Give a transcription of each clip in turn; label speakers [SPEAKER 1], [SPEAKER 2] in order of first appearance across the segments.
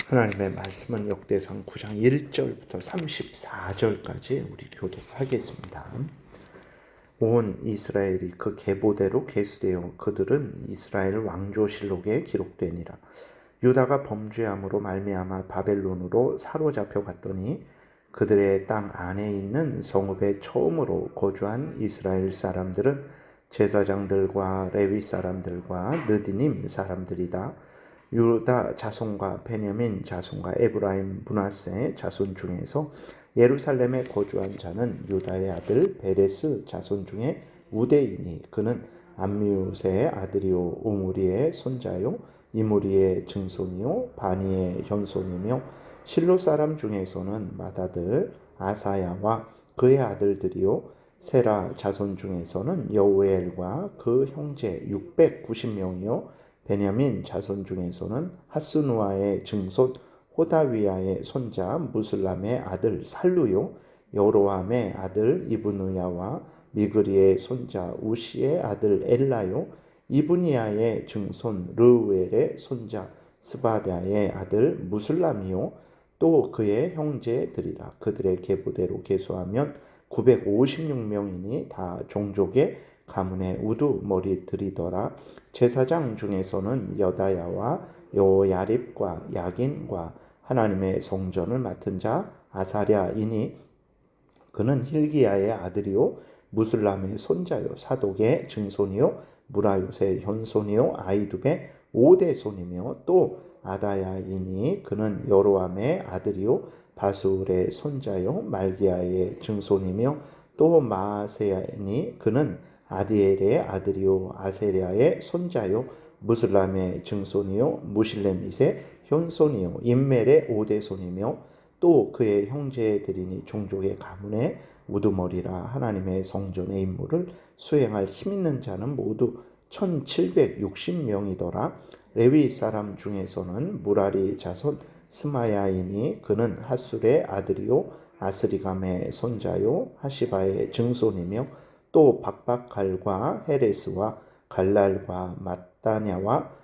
[SPEAKER 1] 하나님의 말씀은 역대상 9장 1절부터 34절까지 우리 교독하겠습니다. 온 이스라엘이 그 계보대로 계수되어 그들은 이스라엘 왕조실록에 기록되니라. 유다가 범죄함으로 말미암아 바벨론으로 사로잡혀 갔더니 그들의 땅 안에 있는 성읍에 처음으로 거주한 이스라엘 사람들은 제사장들과 레위 사람들과 느디님 사람들이다. 유다 자손과 베냐민 자손과 에브라임 므낫세 자손 중에서 예루살렘에 거주한 자는 유다의 아들 베레스 자손 중에 우대이니 그는 암미우스의 아들이요 오므리의 손자요 이므리의 증손이요 바니의 현손이며 실로 사람 중에서는 맏아들 아사야와 그의 아들들이요 세라 자손 중에서는 여우엘과 그 형제 690명이요 베냐민 자손 중에서는 하스누아의 증손 호다위야의 손자 무슬람의 아들 살루요 여로함의 아들 이브느야와 미그리의 손자 우시의 아들 엘라요 이브니야의 증손 르우엘의 손자 스바다의 아들 무슬람이요 또 그의 형제들이라. 그들의 계보대로 계수하면 956명이니 다 종족의 가문의 우두머리들이더라. 제사장 중에서는 여다야와 요야립과 야긴과 하나님의 성전을 맡은 자 아사랴이니 그는 힐기야의 아들이요 무슬람의 손자요 사독의 증손이요 무라요의 현손이요 아이두의 5대 손이며 또 아다야이니 그는 여로함의 아들이요 바술의 손자요 말기야의 증손이며 또 마아세야이니 그는 아디엘의 아들이요 아세랴의 손자요 무슬람의 증손이요 무실레밋의 현손이요 임멜의 5대 손이며 또 그의 형제들이니 종족의 가문의 우두머리라. 하나님의 성전의 임무를 수행할 힘있는 자는 모두 1760명이더라. 레위 사람 중에서는 무라리 자손 스마야이니 그는 하술의 아들이요 아스리감의 손자요 하시바의 증손이며 또 박박갈과 헤레스와 갈랄과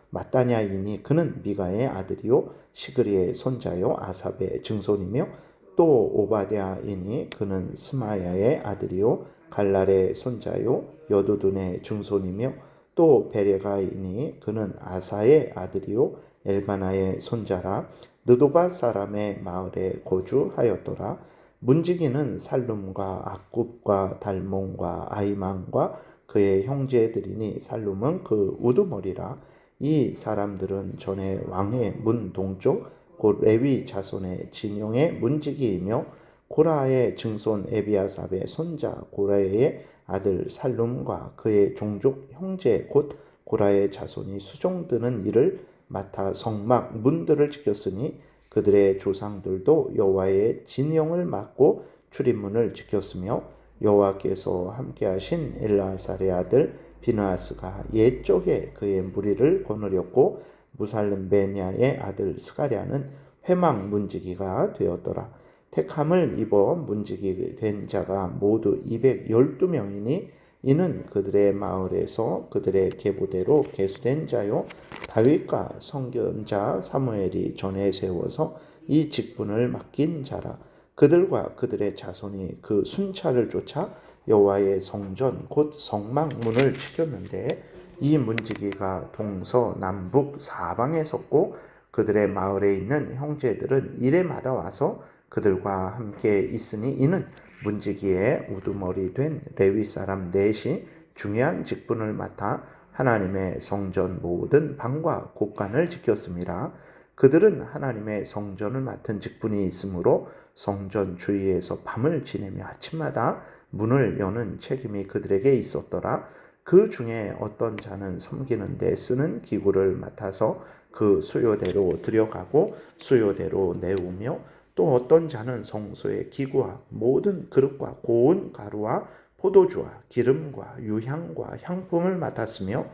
[SPEAKER 1] 마따냐이니 그는 미가의 아들이요 시그리의 손자요 아삽의 증손이며 또 오바댜이니 그는 스마야의 아들이요 갈랄의 손자요 여두둔의 증손이며 또 베레가이니 그는 아사의 아들이요 엘가나의 손자라. 느도바 사람의 마을에 거주하였더라. 문지기는 살룸과 악굽과 달몬과 아이망과 그의 형제들이니 살룸은 그 우두머리라. 이 사람들은 전에 왕의 문 동쪽 곧 레위 자손의 진영의 문지기이며 고라의 증손 에비아삽의 손자 고라의 아들 살룸과 그의 종족 형제 곧 고라의 자손이 수종드는 일을 맡아 성막 문들을 지켰으니 그들의 조상들도 여호와의 진영을 맡고 출입문을 지켰으며 여호와께서 함께하신 엘라살의 아들 비느하스가 옛적에 그의 무리를 거느렸고 무살렘 베냐의 아들 스가랴는 회막 문지기가 되었더라. 택함을 입어 문지기 된 자가 모두 212명이니 이는 그들의 마을에서 그들의 계보대로 계수된 자요 다윗과 선견자 사무엘이 전에 세워서 이 직분을 맡긴 자라. 그들과 그들의 자손이 그 순찰을 쫓아 여호와의 성전 곧 성막문을 지켰는데 이 문지기가 동서남북 사방에 섰고 그들의 마을에 있는 형제들은 이레마다 와서 그들과 함께 있으니 이는 문지기의 우두머리 된 레위 사람 넷이 중요한 직분을 맡아 하나님의 성전 모든 방과 곳간을 지켰습니다. 그들은 하나님의 성전을 맡은 직분이 있으므로 성전 주위에서 밤을 지내며 아침마다 문을 여는 책임이 그들에게 있었더라. 그 중에 어떤 자는 섬기는 데 쓰는 기구를 맡아서 그 수요대로 들여가고 수요대로 내우며 또 어떤 자는 성소의 기구와 모든 그릇과 고운 가루와 포도주와 기름과 유향과 향품을 맡았으며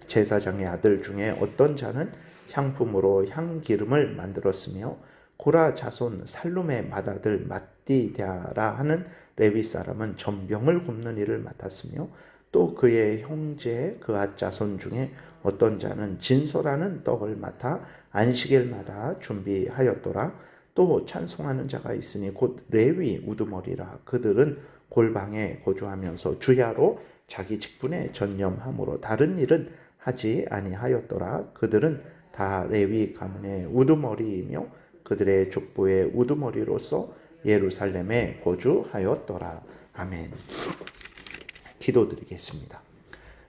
[SPEAKER 1] 제사장의 아들 중에 어떤 자는 향품으로 향기름을 만들었으며 고라 자손 살룸의 맏아들 mat디랴라 하는 레위 사람은 전병을 굽는 일을 맡았으며 또 그의 형제 그앗 자손 중에 어떤 자는 진설하는 떡을 맡아 안식일마다 준비하였더라. 또 찬송하는 자가 있으니 곧 레위 우두머리라. 그들은 골방에 거주하면서 주야로 자기 직분에 전념함으로 다른 일은 하지 아니하였더라. 그들은 다 레위 가문의 우두머리이며 그들의 족보의 우두머리로서 예루살렘에 거주하였더라. 아멘. 기도드리겠습니다.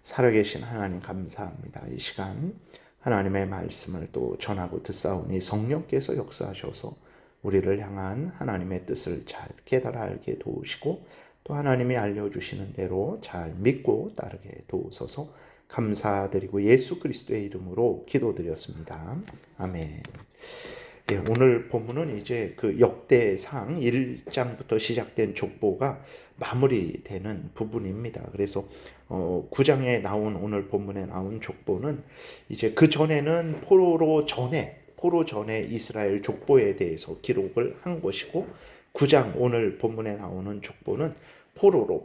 [SPEAKER 1] 살아계신 하나님 감사합니다. 이 시간 하나님의 말씀을 또 전하고 듣사오니 성령께서 역사하셔서 우리를 향한 하나님의 뜻을 잘 깨달아 알게 도우시고 또 하나님이 알려주시는 대로 잘 믿고 따르게 도우소서. 감사드리고 예수 그리스도의 이름으로 기도드렸습니다. 아멘. 예, 오늘 본문은 이제 그 역대상 1장부터 시작된 족보가 마무리되는 부분입니다. 그래서 9장에 나온 오늘 본문에 나온 족보는 이제 그 전에는 포로 전에 이스라엘 족보에 대해서 기록을 한 것이고 9장 오늘 본문에 나오는 족보는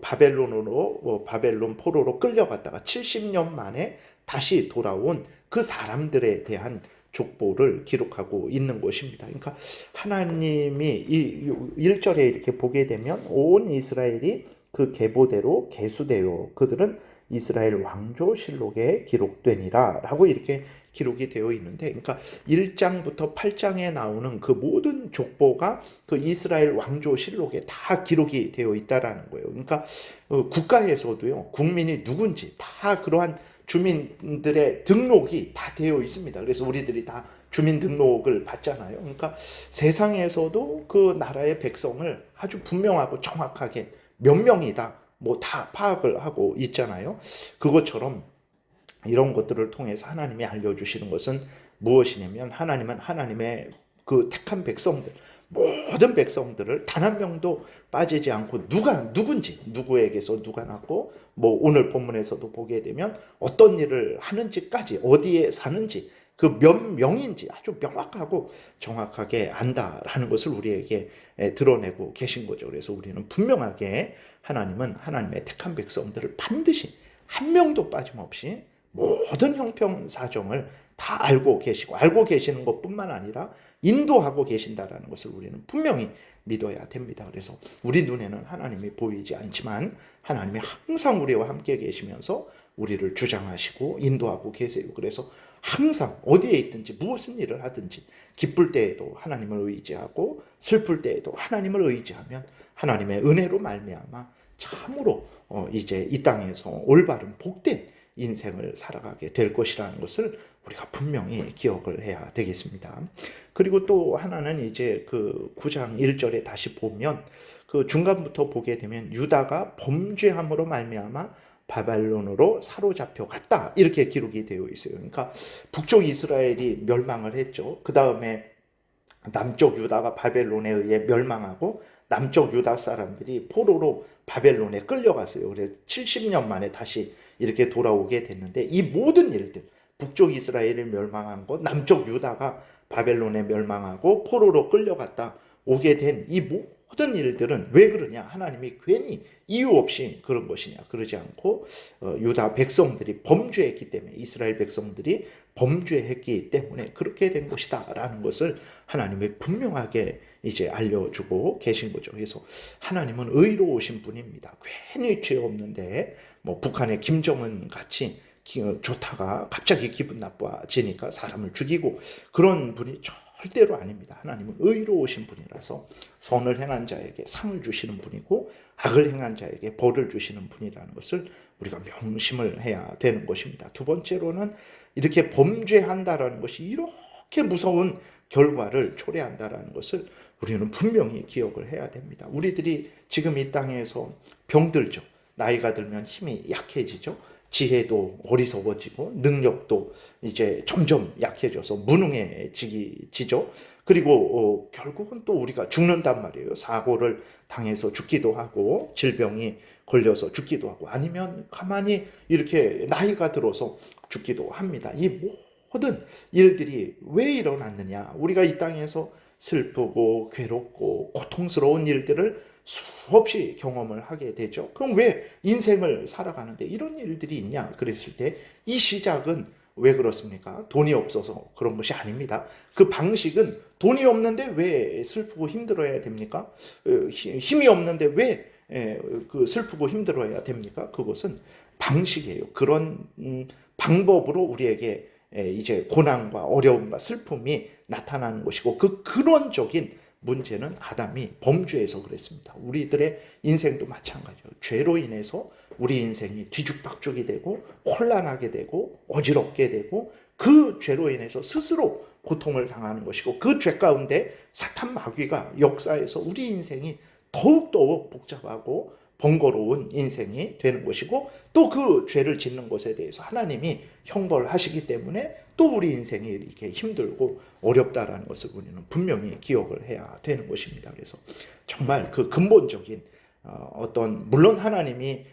[SPEAKER 1] 바벨론 포로로 끌려갔다가 70년 만에 다시 돌아온 그 사람들에 대한 족보를 기록하고 있는 것입니다. 그러니까 하나님이 이 1절에 이렇게 보게 되면 온 이스라엘이 그 계보대로 계수되어 그들은 이스라엘 왕조실록에 기록되니라 라고 이렇게 기록이 되어 있는데, 그러니까 1장부터 8장에 나오는 그 모든 족보가 그 이스라엘 왕조실록에 다 기록이 되어 있다라는 거예요. 그러니까 국가에서도요, 국민이 누군지 다 그러한 주민들의 등록이 다 되어 있습니다. 그래서 우리들이 다 주민등록을 받잖아요. 그러니까 세상에서도 그 나라의 백성을 아주 분명하고 정확하게 몇 명이다 뭐 다 파악을 하고 있잖아요. 그것처럼 이런 것들을 통해서 하나님이 알려주시는 것은 무엇이냐면 하나님은 하나님의 그 택한 백성들, 모든 백성들을 단 한 명도 빠지지 않고 누구에게서 누가 났고 뭐 오늘 본문에서도 보게 되면 어떤 일을 하는지까지 어디에 사는지 그 몇 명인지 아주 명확하고 정확하게 안다라는 것을 우리에게 드러내고 계신 거죠. 그래서 우리는 분명하게 하나님은 하나님의 택한 백성들을 반드시 한 명도 빠짐없이 모든 형평사정을 다 알고 계시고 알고 계시는 것뿐만 아니라 인도하고 계신다라는 것을 우리는 분명히 믿어야 됩니다. 그래서 우리 눈에는 하나님이 보이지 않지만 하나님이 항상 우리와 함께 계시면서 우리를 주장하시고 인도하고 계세요. 그래서 항상 어디에 있든지 무슨 일을 하든지 기쁠 때에도 하나님을 의지하고 슬플 때에도 하나님을 의지하면 하나님의 은혜로 말미암아 참으로 이제 이 땅에서 올바른 복된 인생을 살아가게 될 것이라는 것을 우리가 분명히 기억을 해야 되겠습니다. 그리고 또 하나는 이제 그 9장 1절에 다시 보면 그 중간부터 보게 되면 유다가 범죄함으로 말미암아 바벨론으로 사로잡혀 갔다 이렇게 기록이 되어 있어요. 그러니까 북쪽 이스라엘이 멸망을 했죠. 그 다음에 남쪽 유다가 바벨론에 의해 멸망하고 남쪽 유다 사람들이 포로로 바벨론에 끌려갔어요. 그래서 70년 만에 다시 이렇게 돌아오게 됐는데 이 모든 일들, 북쪽 이스라엘이 멸망한 것, 남쪽 유다가 바벨론에 멸망하고 포로로 끌려갔다 오게 된 이 모든 일들은 왜 그러냐? 하나님이 괜히 이유 없이 그런 것이냐? 그러지 않고 유다 백성들이 범죄했기 때문에 이스라엘 백성들이 범죄했기 때문에 그렇게 된 것이다 라는 것을 하나님이 분명하게 이제 알려주고 계신 거죠. 그래서 하나님은 의로우신 분입니다. 괜히 죄 없는데 뭐 북한의 김정은 같이 좋다가 갑자기 기분 나빠지니까 사람을 죽이고 그런 분이 절대로 아닙니다. 하나님은 의로우신 분이라서 선을 행한 자에게 상을 주시는 분이고 악을 행한 자에게 벌을 주시는 분이라는 것을 우리가 명심을 해야 되는 것입니다. 두 번째로는 이렇게 범죄한다라는 것이 이렇게 무서운 결과를 초래한다라는 것을 우리는 분명히 기억을 해야 됩니다. 우리들이 지금 이 땅에서 병들죠. 나이가 들면 힘이 약해지죠. 지혜도 어리석어지고 능력도 이제 점점 약해져서 무능해지죠. 그리고 결국은 또 우리가 죽는단 말이에요. 사고를 당해서 죽기도 하고 질병이 걸려서 죽기도 하고 아니면 가만히 이렇게 나이가 들어서 죽기도 합니다. 이 모든 일들이 왜 일어났느냐? 우리가 이 땅에서 슬프고 괴롭고 고통스러운 일들을 수없이 경험을 하게 되죠. 그럼 왜 인생을 살아가는데 이런 일들이 있냐? 그랬을 때 이 시작은 왜 그렇습니까? 돈이 없어서 그런 것이 아닙니다. 그 방식은 돈이 없는데 왜 슬프고 힘들어야 됩니까? 힘이 없는데 왜 그 슬프고 힘들어야 됩니까? 그것은 방식이에요. 그런 방법으로 우리에게 이제 고난과 어려움과 슬픔이 나타나는 것이고, 그 근원적인 문제는 아담이 범죄에서 그랬습니다. 우리들의 인생도 마찬가지예요. 죄로 인해서 우리 인생이 뒤죽박죽이 되고 혼란하게 되고 어지럽게 되고, 그 죄로 인해서 스스로 고통을 당하는 것이고, 그 죄 가운데 사탄 마귀가 역사에서 우리 인생이 더욱더욱 복잡하고 번거로운 인생이 되는 것이고, 또 그 죄를 짓는 것에 대해서 하나님이 형벌하시기 때문에 또 우리 인생이 이렇게 힘들고 어렵다라는 것을 우리는 분명히 기억을 해야 되는 것입니다. 그래서 정말 그 근본적인 어떤, 물론 하나님이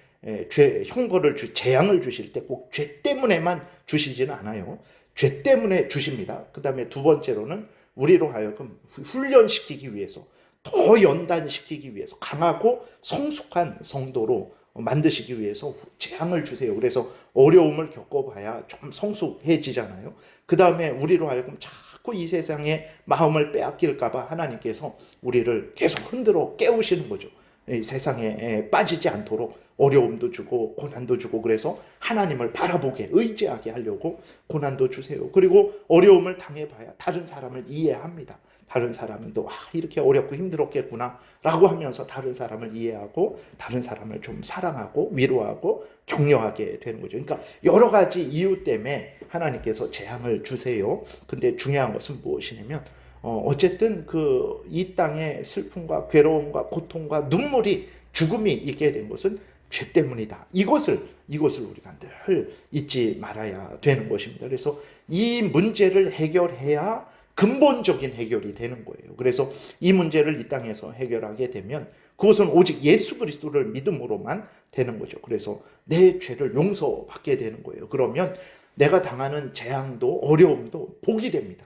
[SPEAKER 1] 죄 형벌을 재앙을 주실 때 꼭 죄 때문에만 주시지는 않아요. 죄 때문에 주십니다. 그 다음에 두 번째로는 우리로 하여금 훈련시키기 위해서, 더 연단시키기 위해서, 강하고 성숙한 성도로 만드시기 위해서 재앙을 주세요. 그래서 어려움을 겪어봐야 좀 성숙해지잖아요. 그 다음에 우리로 하여금 자꾸 이 세상에 마음을 빼앗길까봐 하나님께서 우리를 계속 흔들어 깨우시는 거죠. 이 세상에 빠지지 않도록 어려움도 주고 고난도 주고, 그래서 하나님을 바라보게 의지하게 하려고 고난도 주세요. 그리고 어려움을 당해봐야 다른 사람을 이해합니다. 다른 사람도 이렇게 어렵고 힘들었겠구나 라고 하면서 다른 사람을 이해하고 다른 사람을 좀 사랑하고 위로하고 격려하게 되는 거죠. 그러니까 여러 가지 이유 때문에 하나님께서 재앙을 주세요. 근데 중요한 것은 무엇이냐면 어쨌든 그 이 땅의 슬픔과 괴로움과 고통과 눈물이, 죽음이 있게 된 것은 죄 때문이다. 이것을 우리가 늘 잊지 말아야 되는 것입니다. 그래서 이 문제를 해결해야 근본적인 해결이 되는 거예요. 그래서 이 문제를 이 땅에서 해결하게 되면 그것은 오직 예수 그리스도를 믿음으로만 되는 거죠. 그래서 내 죄를 용서받게 되는 거예요. 그러면 내가 당하는 재앙도 어려움도 복이 됩니다.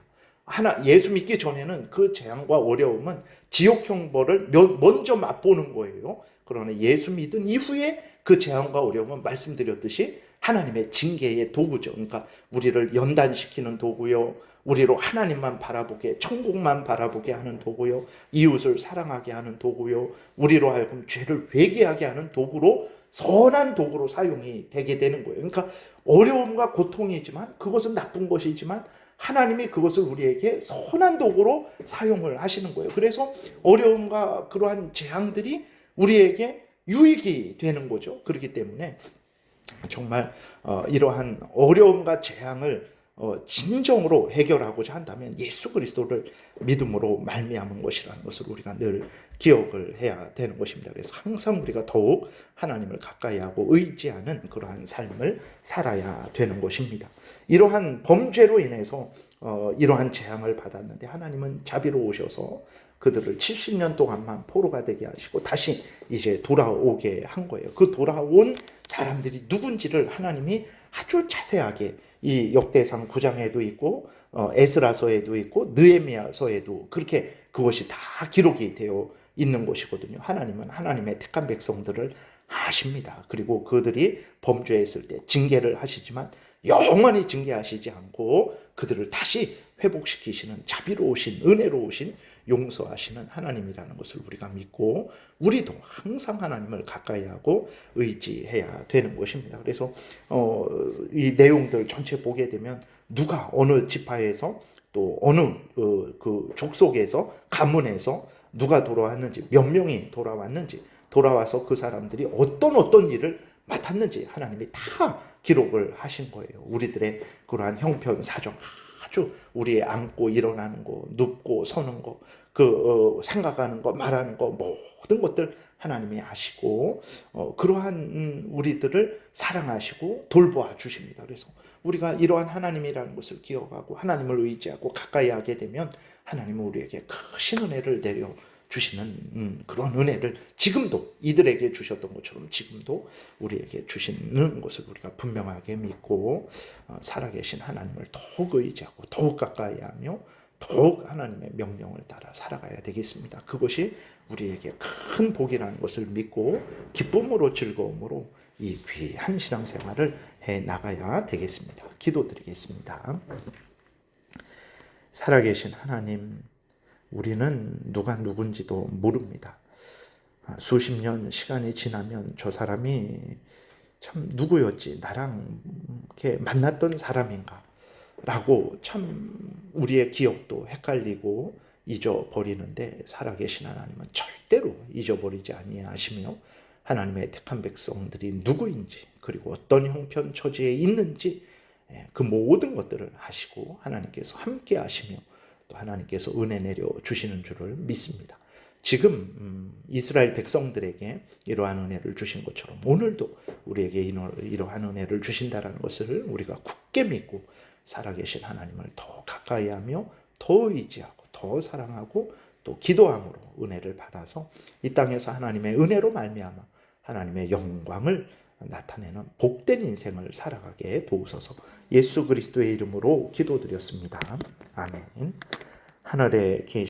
[SPEAKER 1] 예수 믿기 전에는 그 재앙과 어려움은 지옥 형벌을 먼저 맛보는 거예요. 그러나 예수 믿은 이후에 그 재앙과 어려움은 말씀드렸듯이 하나님의 징계의 도구죠. 그러니까 우리를 연단시키는 도구요, 우리로 하나님만 바라보게, 천국만 바라보게 하는 도구요, 이웃을 사랑하게 하는 도구요, 우리로 하여금 죄를 회개하게 하는 도구로, 선한 도구로 사용이 되게 되는 거예요. 그러니까 어려움과 고통이지만, 그것은 나쁜 것이지만 하나님이 그것을 우리에게 선한 도구로 사용을 하시는 거예요. 그래서 어려움과 그러한 재앙들이 우리에게 유익이 되는 거죠. 그렇기 때문에 정말 이러한 어려움과 재앙을 진정으로 해결하고자 한다면 예수 그리스도를 믿음으로 말미암은 것이라는 것을 우리가 늘 기억을 해야 되는 것입니다. 그래서 항상 우리가 더욱 하나님을 가까이 하고 의지하는 그러한 삶을 살아야 되는 것입니다. 이러한 범죄로 인해서 이러한 재앙을 받았는데 하나님은 자비로우셔서 그들을 70년 동안만 포로가 되게 하시고 다시 이제 돌아오게 한 거예요. 그 돌아온 사람들이 누군지를 하나님이 아주 자세하게 이 역대상 9장에도 있고 에스라서에도 있고 느헤미야서에도 그렇게 그것이 다 기록이 되어 있는 것이거든요. 하나님은 하나님의 택한 백성들을 아십니다. 그리고 그들이 범죄했을 때 징계를 하시지만 영원히 징계하시지 않고 그들을 다시 회복시키시는 자비로우신, 은혜로우신, 용서하시는 하나님이라는 것을 우리가 믿고 우리도 항상 하나님을 가까이 하고 의지해야 되는 것입니다. 그래서 이 내용들 전체 보게 되면 누가 어느 지파에서 또 어느 그 족속에서 가문에서 누가 돌아왔는지, 몇 명이 돌아왔는지, 돌아와서 그 사람들이 어떤 일을 맡았는지 하나님이 다 기록을 하신 거예요. 우리들의 그러한 형편 사정, 아주 우리의 앉고 일어나는 거, 눕고 서는 거, 생각하는 거, 말하는 거, 모든 것들 하나님이 아시고 그러한 우리들을 사랑하시고 돌보아 주십니다. 그래서 우리가 이러한 하나님이라는 것을 기억하고 하나님을 의지하고 가까이 하게 되면 하나님은 우리에게 크신 은혜를 내려 주시는 그런 은혜를 지금도 이들에게 주셨던 것처럼 지금도 우리에게 주시는 것을 우리가 분명하게 믿고 살아계신 하나님을 더욱 의지하고 더욱 가까이 하며 더욱 하나님의 명령을 따라 살아가야 되겠습니다. 그것이 우리에게 큰 복이라는 것을 믿고 기쁨으로 즐거움으로 이 귀한 신앙생활을 해 나가야 되겠습니다. 기도드리겠습니다. 살아계신 하나님, 우리는 누가 누군지도 모릅니다. 수십 년 시간이 지나면 저 사람이 참 누구였지? 나랑 이렇게 만났던 사람인가? 라고 참 우리의 기억도 헷갈리고 잊어버리는데 살아계신 하나님은 절대로 잊어버리지 아니하시며 하나님의 택한 백성들이 누구인지 그리고 어떤 형편 처지에 있는지 그 모든 것들을 아시고 하나님께서 함께 하시며 또 하나님께서 은혜 내려 주시는 줄을 믿습니다. 지금 이스라엘 백성들에게 이러한 은혜를 주신 것처럼 오늘도 우리에게 이러한 은혜를 주신다는 것을 우리가 굳게 믿고 살아계신 하나님을 더 가까이 하며 더 의지하고 더 사랑하고 또 기도함으로 은혜를 받아서 이 땅에서 하나님의 은혜로 말미암아 하나님의 영광을 나타내는 복된 인생을 살아가게 도우소서. 예수 그리스도의 이름으로 기도드렸습니다. 아멘. 하늘에 계신